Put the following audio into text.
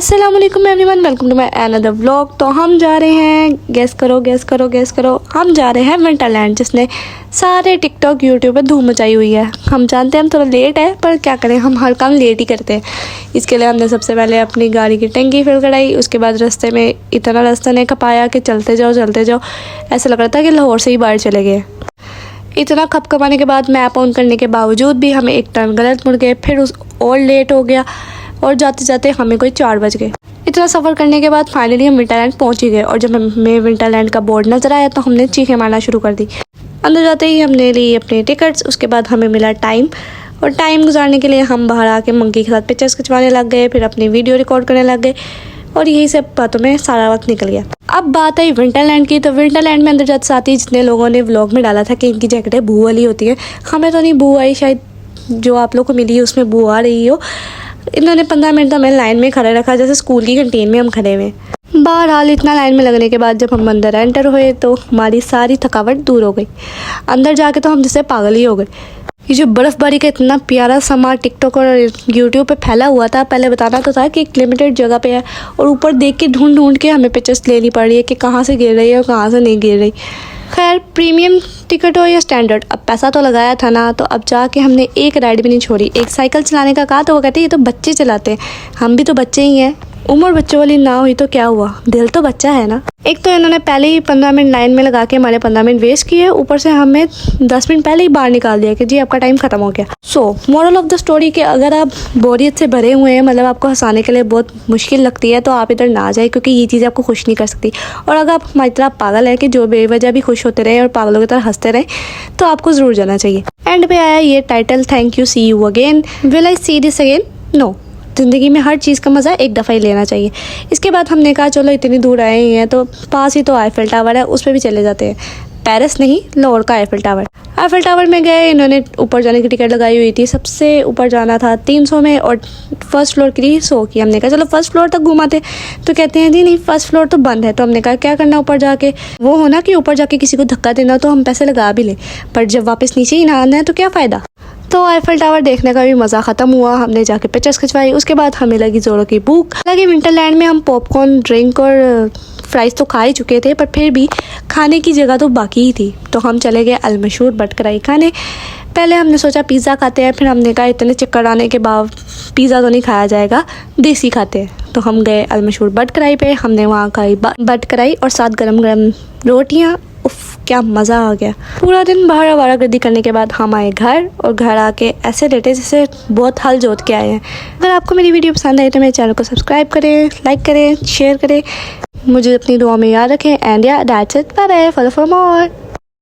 अस्सलाम वालेकुम everyone, welcome to my another vlog. तो हम जा रहे हैं, गेस करो, हम जा रहे हैं विंटरलैंड, जिसने सारे टिकटॉक यूट्यूब पे धूम मचाई हुई है। हम जानते हैं हम थोड़ा लेट है, पर क्या करें, हम हर काम लेट ही करते हैं। इसके लिए हमने सबसे पहले अपनी गाड़ी की टंकी फिल कराई। उसके बाद रास्ते में इतना रास्ता नहीं खपाया कि चलते जाओ, ऐसा लग रहा था कि लाहौर से ही बाहर चले गए। इतना खपखपाने के बाद, मैप ऑन करने के बावजूद भी हमें एक टर्न गलत मुड़ गए, फिर और लेट हो गया और जाते जाते हमें कोई 4 बज गए। इतना सफ़र करने के बाद फाइनली हम विंटरलैंड पहुंच ही गए और जब हमें विंटरलैंड का बोर्ड नज़र आया तो हमने चीखें मारना शुरू कर दी। अंदर जाते ही हमने ली अपने टिकट्स। उसके बाद हमें मिला टाइम, और टाइम गुजारने के लिए हम बाहर आके मंकी के साथ पिक्चर्स खिंचवाने लग गए, फिर अपनी वीडियो रिकॉर्ड करने लग गए और यही सब बातों में सारा वक्त निकल गया। अब बात आई विंटरलैंड की, तो विंटरलैंड में अंदर जाते साथ ही जितने लोगों ने व्लॉग में डाला था कि इनकी जैकेटें बू वाली होती हैं, हमें तो नहीं बू आई, शायद जो आप लोग को मिली है उसमें बू आ रही हो। इन्होंने 15 मिनट हमें लाइन में खड़े रखा, जैसे स्कूल की कैंटीन में हम खड़े हुए। बहरहाल इतना लाइन में लगने के बाद जब हम अंदर एंटर हुए तो हमारी सारी थकावट दूर हो गई। अंदर जाके तो हम जैसे पागल ही हो गए। ये जो बर्फ़बारी का इतना प्यारा समा टिकटॉक और यूट्यूब पे फैला हुआ था, पहले बताना तो था कि एक लिमिटेड जगह पे है और ऊपर देख के ढूंढ के हमें पिक्चर्स लेनी पड़ रही है कि कहाँ से गिर रही है और कहाँ से नहीं गिर रही। खैर, प्रीमियम टिकट हो या स्टैंडर्ड, अब पैसा तो लगाया था ना, तो अब जाके हमने एक राइड भी नहीं छोड़ी। एक साइकिल चलाने का कहा तो वो कहते ये तो बच्चे चलाते हैं, हम भी तो बच्चे ही हैं। उम्र बच्चों वाली ना हुई तो क्या हुआ, दिल तो बच्चा है ना। एक तो इन्होंने पहले ही 15 मिनट लाइन में लगा के हमारे 15 मिनट वेस्ट किए, ऊपर से हमें 10 मिनट पहले ही बाहर निकाल दिया कि जी आपका टाइम खत्म हो गया। सो मोरल ऑफ द स्टोरी कि अगर आप बोरियत से भरे हुए हैं, मतलब आपको हंसाने के लिए बहुत मुश्किल लगती है, तो आप इधर ना जाए, क्योंकि ये चीज़ आपको खुश नहीं कर सकती। और अगर आप हमारी तरह पागल है कि जो बेवजह भी खुश होते रहे और पागलों की तरह हंसते रहे, तो आपको ज़रूर जाना चाहिए। एंड पे आया ये title, thank you, see you again, will I see this again? No. ज़िंदगी में हर चीज़ का मज़ा एक दफ़ा ही लेना चाहिए। इसके बाद हमने कहा चलो इतनी दूर आए हैं तो पास ही तो आईफिल टावर है, उस पर भी चले जाते हैं। पेरिस नहीं, लाहौर का आईफिल टावर। आईफिल टावर में गए, इन्होंने ऊपर जाने की टिकट लगाई हुई थी। सबसे ऊपर जाना था 300 में और फर्स्ट फ्लोर की 100 की। हमने कहा चलो फर्स्ट फ्लोर तक घुमाते, तो कहते हैं जी नहीं फर्स्ट फ्लोर तो बंद है। तो हमने कहा क्या करना ऊपर जाके, वो हो ना कि ऊपर जाके किसी को धक्का देना तो हम पैसे लगा भी लें, पर जब वापस नीचे ही ना आना है तो क्या फ़ायदा। तो आईफिल टावर देखने का भी मज़ा ख़त्म हुआ। हमने जाके पिक्चर्स खिंचवाई। उसके बाद हमें लगी ज़ोरों की भूख लगी। विंटरलैंड में हम पॉपकॉर्न, ड्रिंक और फ्राइज़ तो खा ही चुके थे, पर फिर भी खाने की जगह तो बाकी ही थी। तो हम चले गए अलमशहूर बट कराई खाने। पहले हमने सोचा पिज़्ज़ा खाते हैं, फिर हमने कहा इतने चक्कर आने के बाद पिज़्ज़ा तो नहीं खाया जाएगा, देसी खाते हैं। तो हम गए अलमशहूर बट कराई पे। हमने वहाँ खाई बट कराई और साथ गरम गरम रोटियाँ। उफ़, क्या मज़ा आ गया। पूरा दिन बाहर आवारागर्दी करने के बाद हम आए घर, और घर आके ऐसे लेटे जैसे बहुत हल जोत के आए हैं। अगर आपको मेरी वीडियो पसंद आई तो मेरे चैनल को सब्सक्राइब करें, लाइक करें, शेयर करें, मुझे अपनी दुआ में याद रखें। And yeah that's it, bye bye, follow for more.